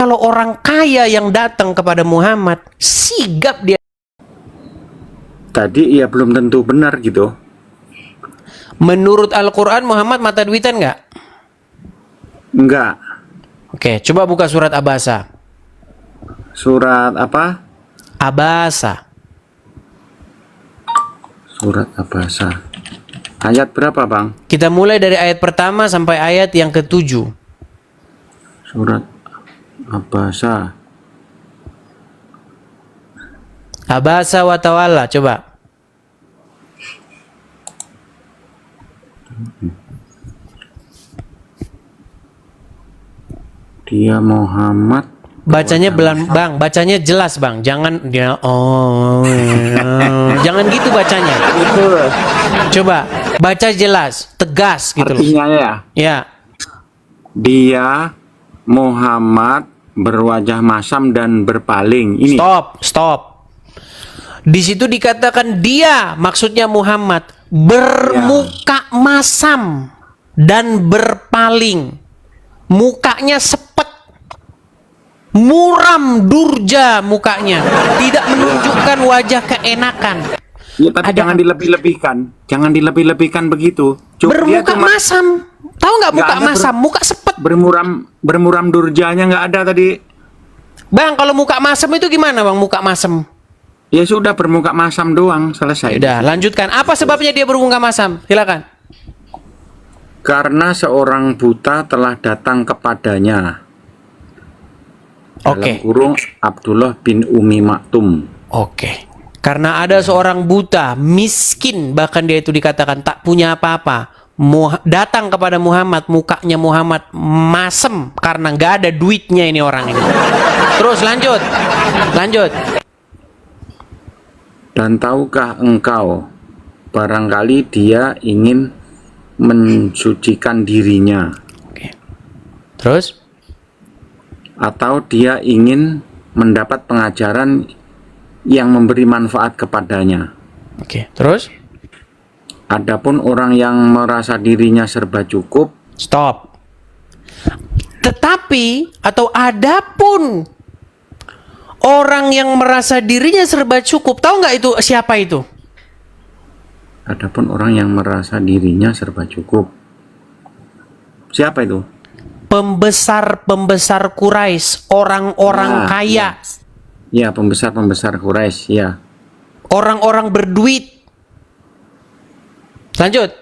Kalau orang kaya yang datang kepada Muhammad, sigap dia. Tadi ya belum tentu benar gitu. Menurut Al-Quran, Muhammad mata duitan nggak? Enggak. Oke, coba buka surat Abasa. Surat apa? Abasa. Surat Abasa. Ayat berapa, Bang? Kita mulai dari ayat pertama sampai ayat yang ke-7. Surat Abasa. Abasa wa tawalla, coba. Dia Muhammad. Bacanya Bang, bacanya jelas, Bang. Jangan dia jangan gitu bacanya. Itu Coba baca jelas, tegas gitu loh. artinya ya. Ya. Dia Muhammad berwajah masam dan berpaling. Ini. Stop. Di situ dikatakan dia, maksudnya Muhammad, bermuka masam dan berpaling. Mukanya sepet, muram durja mukanya, tidak menunjukkan wajah keenakan. Ya, tapi jangan dilebih-lebihkan. Jangan dilebih-lebihkan begitu. Dia Bermuka cuma masam. Tahu nggak muka Nggak ada masam? Muka sepet. bermuram durjanya nggak ada tadi. Bang, kalau muka masam itu gimana, Bang? Muka masam. Ya sudah, bermuka masam doang, selesai. Udah, lanjutkan. Apa sebabnya dia bermuka masam? Silakan. Karena seorang buta telah datang kepadanya. Dalam Oke. kurung Abdullah bin Umi Maktum. Oke. Karena ada seorang buta, miskin, bahkan dia itu dikatakan tak punya apa-apa. Datang kepada Muhammad, mukanya Muhammad masem karena nggak ada duitnya ini orang ini. Terus lanjut. Dan tahukah engkau, barangkali dia ingin mensucikan dirinya, Oke. Terus? atau dia ingin mendapat pengajaran yang memberi manfaat kepadanya. Oke. Terus? Adapun orang yang merasa dirinya serba cukup, Stop. Tetapi atau adapun orang yang merasa dirinya serba cukup, tahu nggak itu siapa itu? adapun orang yang merasa dirinya serba cukup. Siapa itu? Pembesar-pembesar Quraisy, orang-orang kaya, Ya, pembesar-pembesar Quraisy, ya. orang-orang berduit. Lanjut.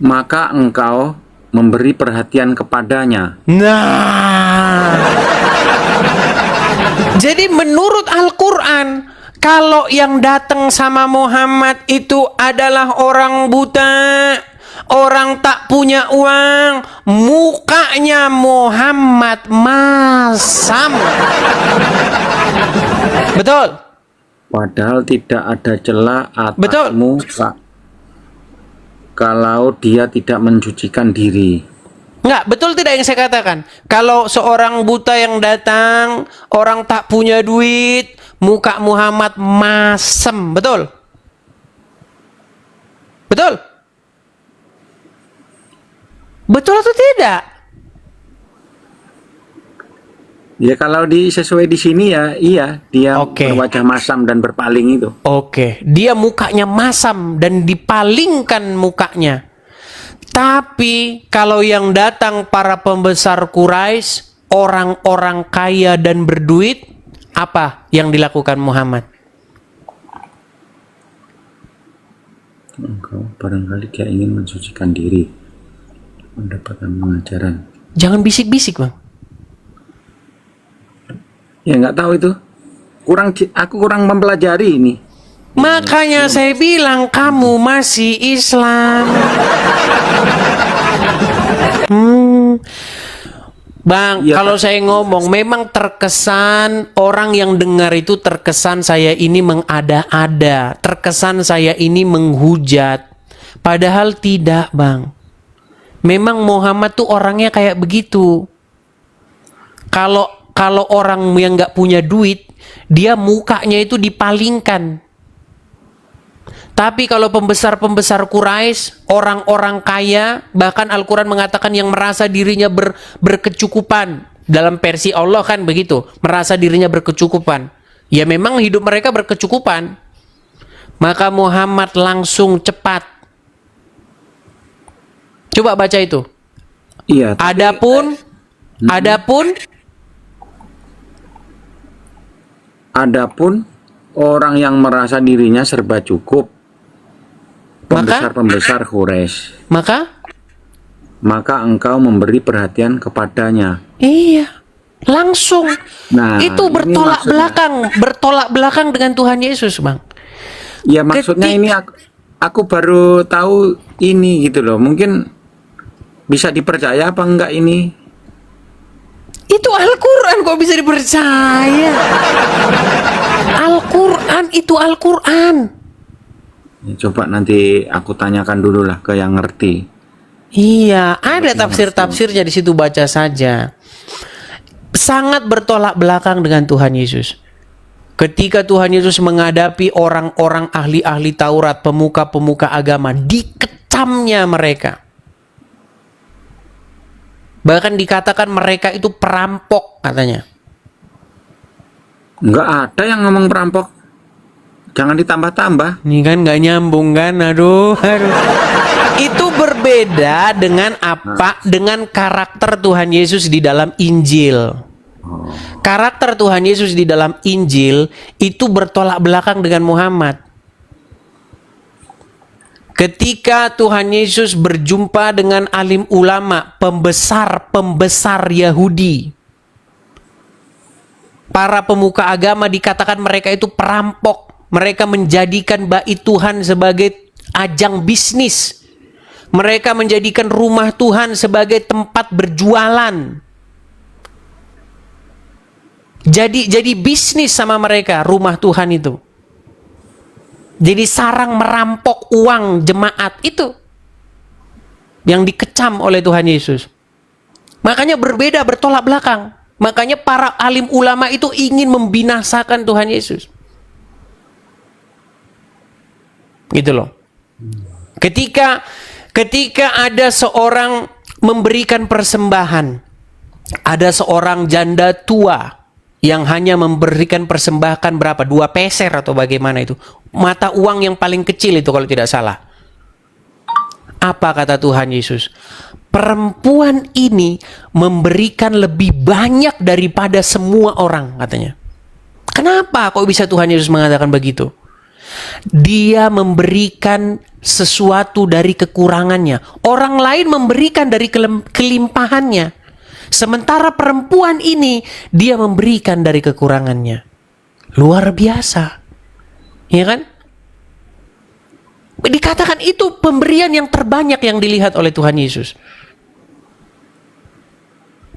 Maka engkau memberi perhatian kepadanya. Nah, jadi menurut Al-Quran, kalau yang datang sama Muhammad itu adalah orang buta, orang tak punya uang, mukanya Muhammad masam. Betul? Padahal tidak ada celah atas Betul. muka kalau dia tidak mencucikan diri. Enggak, betul tidak yang saya katakan? Kalau seorang buta yang datang, orang tak punya duit, muka Muhammad masem, betul? Betul? Betul atau tidak? Ya kalau sesuai di sini ya, iya, dia Oke. berwajah masam dan berpaling itu. Oke, dia mukanya masam dan dipalingkan mukanya. Tapi kalau yang datang para pembesar Quraisy, orang-orang kaya dan berduit, apa yang dilakukan Muhammad? Engkau barangkali dia ingin mensucikan diri, mendapatkan pengajaran. Jangan bisik-bisik, Bang. Ya nggak tahu itu. Aku kurang mempelajari ini. Makanya saya bilang kamu masih Islam. Bang, Ya, kalau saya ngomong memang terkesan orang yang dengar itu terkesan saya ini mengada-ada, terkesan saya ini menghujat. Padahal tidak, Bang. Memang Muhammad tuh orangnya kayak begitu. Kalau orang yang nggak punya duit, dia mukanya itu dipalingkan. Tapi kalau pembesar-pembesar Quraisy, orang-orang kaya, bahkan Al-Quran mengatakan yang merasa dirinya berkecukupan, Dalam versi Allah kan begitu, merasa dirinya berkecukupan. Ya memang hidup mereka berkecukupan. Maka Muhammad langsung cepat. Coba baca itu. Iya. Adapun orang yang merasa dirinya serba cukup, pembesar-pembesar Quraisy, maka engkau memberi perhatian kepadanya. iya, langsung. Nah, Itu ini bertolak belakang dengan Tuhan Yesus, Bang. Ya maksudnya ini aku baru tahu ini gitu loh. Mungkin bisa dipercaya apa enggak ini? Itu Al-Quran, kok bisa dipercaya? Al-Quran, itu Al-Quran. Ya, coba nanti aku tanyakan dulu lah ke yang ngerti. Iya, ada tafsir-tafsirnya di situ, baca saja. Sangat bertolak belakang dengan Tuhan Yesus. Ketika Tuhan Yesus menghadapi orang-orang ahli-ahli Taurat, pemuka-pemuka agama, dikecamnya mereka. Bahkan dikatakan mereka itu perampok katanya. Enggak ada yang ngomong perampok. Jangan ditambah-tambah. Ini kan nggak nyambung kan, aduh. Itu berbeda dengan apa? Dengan karakter Tuhan Yesus di dalam Injil. Karakter Tuhan Yesus di dalam Injil itu bertolak belakang dengan Muhammad. Ketika Tuhan Yesus berjumpa dengan alim ulama, pembesar Yahudi, para pemuka agama, dikatakan mereka itu perampok. Mereka menjadikan bait Tuhan sebagai ajang bisnis. Mereka menjadikan rumah Tuhan sebagai tempat berjualan. Jadi bisnis sama mereka rumah Tuhan itu. Jadi sarang merampok uang jemaat itu yang dikecam oleh Tuhan Yesus. Makanya berbeda, bertolak belakang. Makanya para alim ulama itu ingin membinasakan Tuhan Yesus. Gitu loh. Ketika ada seorang memberikan persembahan, ada seorang janda tua yang hanya memberikan persembahan berapa? 2 peser atau bagaimana itu? Mata uang yang paling kecil itu kalau tidak salah. Apa kata Tuhan Yesus? Perempuan ini memberikan lebih banyak daripada semua orang, katanya. Kenapa kok bisa Tuhan Yesus mengatakan begitu? Dia memberikan sesuatu dari kekurangannya. Orang lain memberikan dari kelimpahannya. Sementara perempuan ini, dia memberikan dari kekurangannya. Luar biasa. Ya kan? Dikatakan itu pemberian yang terbanyak yang dilihat oleh Tuhan Yesus.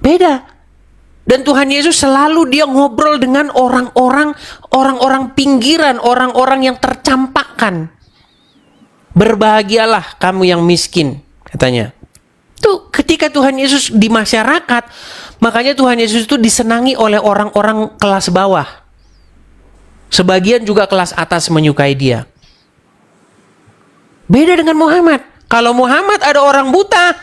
Beda. Dan Tuhan Yesus selalu dia ngobrol dengan orang-orang pinggiran, orang-orang yang tercampakkan. Berbahagialah kamu yang miskin, katanya. Tuh, ketika Tuhan Yesus di masyarakat, makanya Tuhan Yesus itu disenangi oleh orang-orang kelas bawah. Sebagian juga kelas atas menyukai dia. Beda dengan Muhammad. Kalau Muhammad ada orang buta,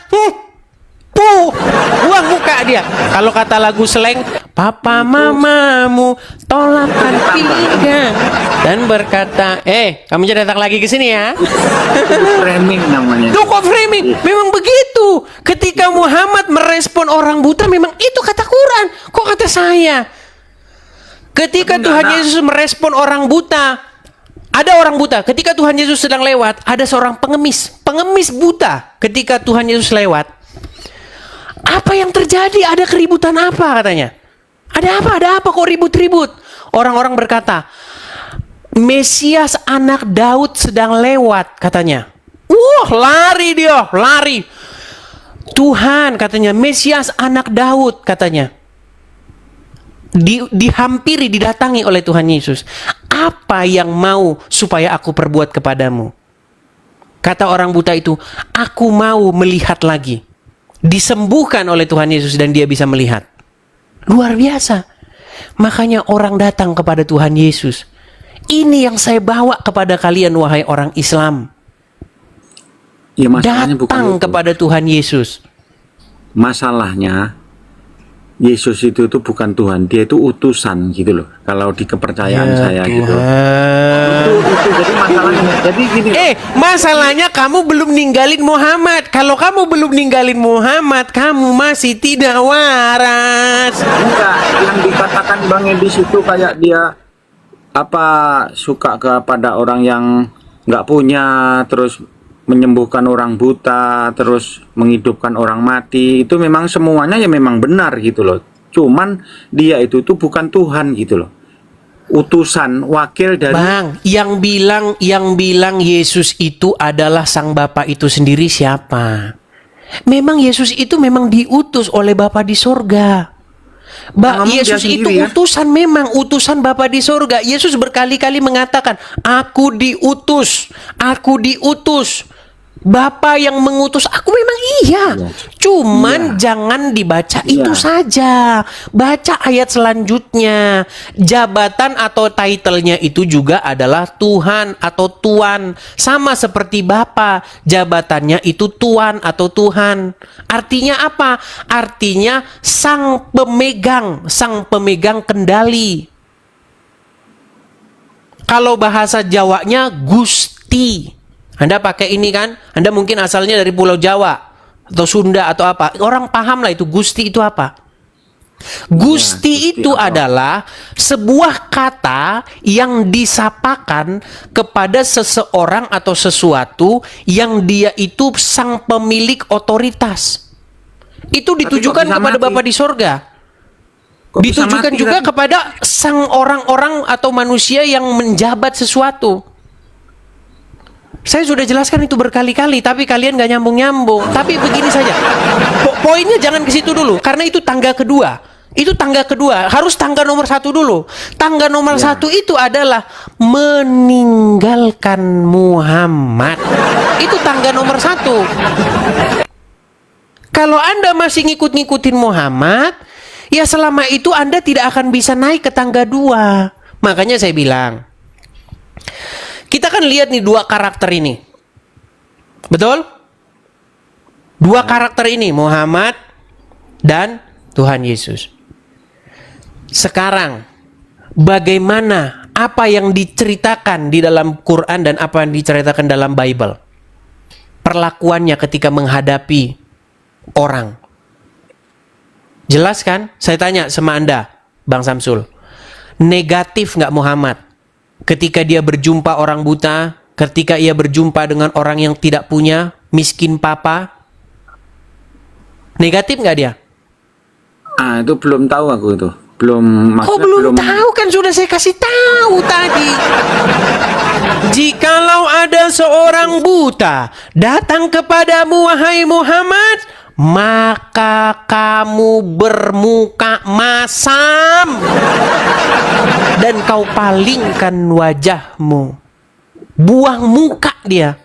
buang muka dia. Kalau kata lagu slang, papa mamamu tolakkan pinggang dan berkata, kamu jangan datang lagi ke sini ya. Framing namanya. Tuh kok framing? Memang begitu. Ketika Muhammad merespon orang buta, memang itu kata Quran. Kok kata saya? Ketika Tuhan Yesus merespon orang buta, ada orang buta. Ketika Tuhan Yesus sedang lewat, ada seorang pengemis buta. Ketika Tuhan Yesus lewat, apa yang terjadi? Ada keributan apa katanya? Ada apa kok ribut-ribut? Orang-orang berkata, Mesias anak Daud sedang lewat katanya. Lari dia. Tuhan katanya, Mesias anak Daud katanya. Dihampiri, didatangi oleh Tuhan Yesus. Apa yang mau supaya aku perbuat kepadamu? Kata orang buta itu, aku mau melihat lagi. Disembuhkan oleh Tuhan Yesus dan dia bisa melihat. Luar biasa. Makanya orang datang kepada Tuhan Yesus. Ini yang saya bawa kepada kalian, wahai orang Islam. Ya, masalahnya datang bukan itu. Kepada Tuhan Yesus. Masalahnya Yesus itu tuh bukan Tuhan, dia itu utusan gitu loh. Kalau di kepercayaan saya gitu. Itu jadi masalahnya. Jadi gini. Masalahnya kamu belum ninggalin Muhammad. Kalau kamu belum ninggalin Muhammad, kamu masih tidak waras. Enggak, yang dikatakan Bang Edis itu kayak dia apa suka kepada orang yang nggak punya, terus menyembuhkan orang buta, terus menghidupkan orang mati, itu memang semuanya ya memang benar gitu loh. Cuman dia itu tuh bukan Tuhan gitu loh. Utusan, wakil dari Bang, yang bilang Yesus itu adalah sang Bapa itu sendiri siapa? Memang Yesus itu memang diutus oleh Bapa di sorga. Yesus itu utusan, memang utusan Bapa di sorga. Yesus berkali-kali mengatakan, aku diutus. Bapa yang mengutus aku, memang iya. Cuman jangan dibaca itu saja. Baca ayat selanjutnya. Jabatan atau title-nya itu juga adalah Tuhan atau Tuan. Sama seperti Bapa, jabatannya itu Tuan atau Tuhan. Artinya apa? Artinya sang pemegang kendali. Kalau bahasa Jawanya Gusti. Anda pakai ini kan? Anda mungkin asalnya dari Pulau Jawa atau Sunda atau apa. Orang paham lah itu Gusti itu apa. Gusti itu adalah sebuah kata yang disapakan kepada seseorang atau sesuatu yang dia itu sang pemilik otoritas. Itu ditujukan kepada Bapa di sorga. Ditujukan juga kepada sang orang-orang atau manusia yang menjabat sesuatu. Saya sudah jelaskan itu berkali-kali, tapi kalian gak nyambung-nyambung. Tapi begini saja, poinnya jangan ke situ dulu, karena itu tangga kedua. Itu tangga kedua, harus tangga nomor 1 dulu. Tangga nomor 1 itu adalah meninggalkan Muhammad. Itu tangga nomor 1. Kalau Anda masih ngikut-ngikutin Muhammad, ya selama itu Anda tidak akan bisa naik ke tangga 2. Makanya saya bilang, kita kan lihat nih 2 karakter ini. Betul? 2 karakter ini, Muhammad dan Tuhan Yesus. Sekarang, bagaimana apa yang diceritakan di dalam Quran dan apa yang diceritakan dalam Bible? Perlakuannya ketika menghadapi orang. Jelas kan? Saya tanya sama Anda, Bang Samsul. Negatif nggak Muhammad? Ketika dia berjumpa orang buta, ketika ia berjumpa dengan orang yang tidak punya, miskin papa, negatif nggak dia? Itu belum tahu aku itu. Belum tahu kan sudah saya kasih tahu tadi. Jikalau ada seorang buta datang kepadamu wahai Muhammad, maka kamu bermuka masam dan kau palingkan wajahmu. Buang muka dia.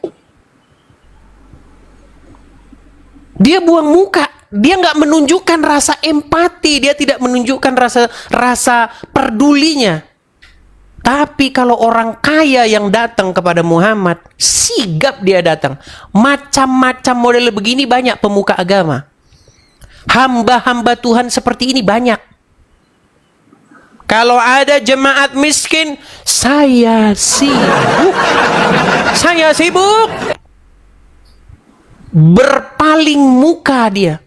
Dia buang muka. Dia nggak menunjukkan rasa empati. Dia tidak menunjukkan rasa pedulinya. Tapi kalau orang kaya yang datang kepada Muhammad, sigap dia datang. Macam-macam model begini banyak pemuka agama. Hamba-hamba Tuhan seperti ini banyak. Kalau ada jemaat miskin, saya sibuk. Saya sibuk. Berpaling muka dia.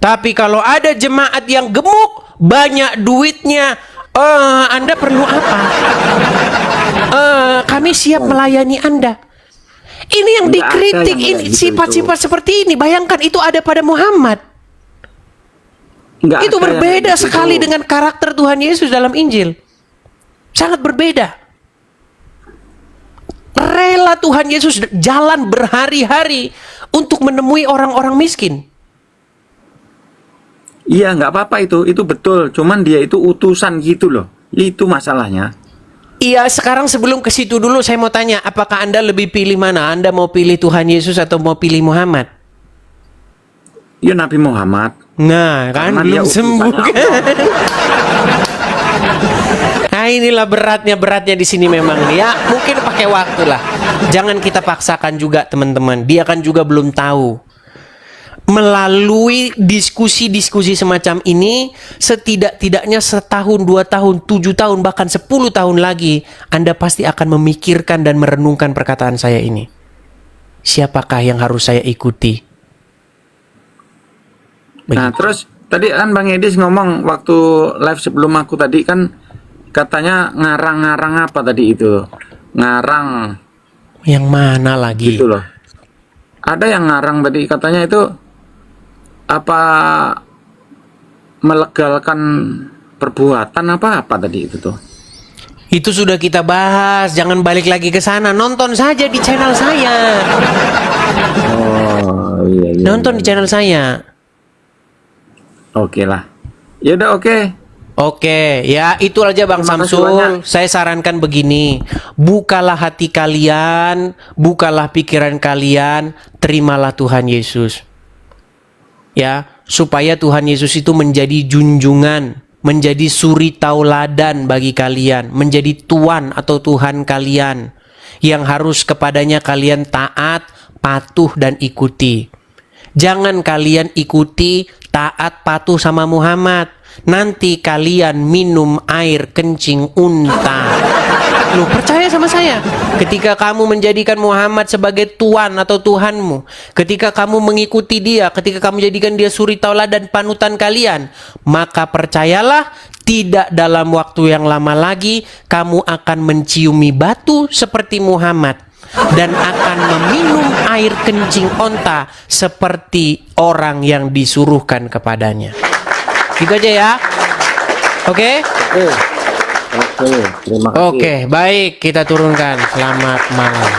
Tapi kalau ada jemaat yang gemuk, banyak duitnya, Anda perlu apa? Kami siap melayani Anda. Ini yang dikritik, ini sifat-sifat seperti ini. Bayangkan itu ada pada Muhammad. Itu berbeda sekali dengan karakter Tuhan Yesus dalam Injil. Sangat berbeda. Rela Tuhan Yesus jalan berhari-hari untuk menemui orang-orang miskin. Iya, nggak apa-apa itu betul. Cuman dia itu utusan gitu loh. Itu masalahnya. Iya, sekarang sebelum ke situ dulu saya mau tanya, apakah Anda lebih pilih mana? Anda mau pilih Tuhan Yesus atau mau pilih Muhammad? Ya Nabi Muhammad. Nah, kan belum sembuh kan? Nah, inilah beratnya di sini memang nih. Ya, mungkin pakai waktu lah. Jangan kita paksakan juga teman-teman. Dia kan juga belum tahu. melalui diskusi-diskusi semacam ini, setidak-tidaknya 1 tahun, 2 tahun, 7 tahun, bahkan 10 tahun lagi, Anda pasti akan memikirkan dan merenungkan perkataan saya ini. Siapakah yang harus saya ikuti? Nah, terus tadi kan Bang Edis ngomong waktu live sebelum aku tadi kan katanya ngarang-ngarang apa tadi itu? Ngarang Yang mana lagi? gitu loh. Ada yang ngarang tadi katanya itu apa melegalkan perbuatan apa tadi itu tuh. Itu sudah kita bahas, jangan balik lagi ke sana. Nonton saja di channel saya. Oh, iya. Nonton di channel saya. Oke lah. Ya udah oke. Oke, ya itu aja Bang Terima kasih Samsul. banyak. Saya sarankan begini, bukalah hati kalian, bukalah pikiran kalian, terimalah Tuhan Yesus. Ya, supaya Tuhan Yesus itu menjadi junjungan, menjadi suri tauladan bagi kalian, menjadi Tuan atau Tuhan kalian yang harus kepadanya kalian taat, patuh dan ikuti. Jangan kalian ikuti, taat, patuh sama Muhammad. Nanti kalian minum air kencing unta. Loh, percaya sama saya. Ketika kamu menjadikan Muhammad sebagai Tuan atau Tuhanmu, ketika kamu mengikuti dia, ketika kamu jadikan dia suri tauladan panutan kalian, maka percayalah, tidak dalam waktu yang lama lagi kamu akan menciumi batu seperti Muhammad dan akan meminum air kencing onta seperti orang yang disuruhkan kepadanya. Gitu aja ya. Oke? Oke, terima kasih. Oke, baik, kita turunkan. Selamat malam.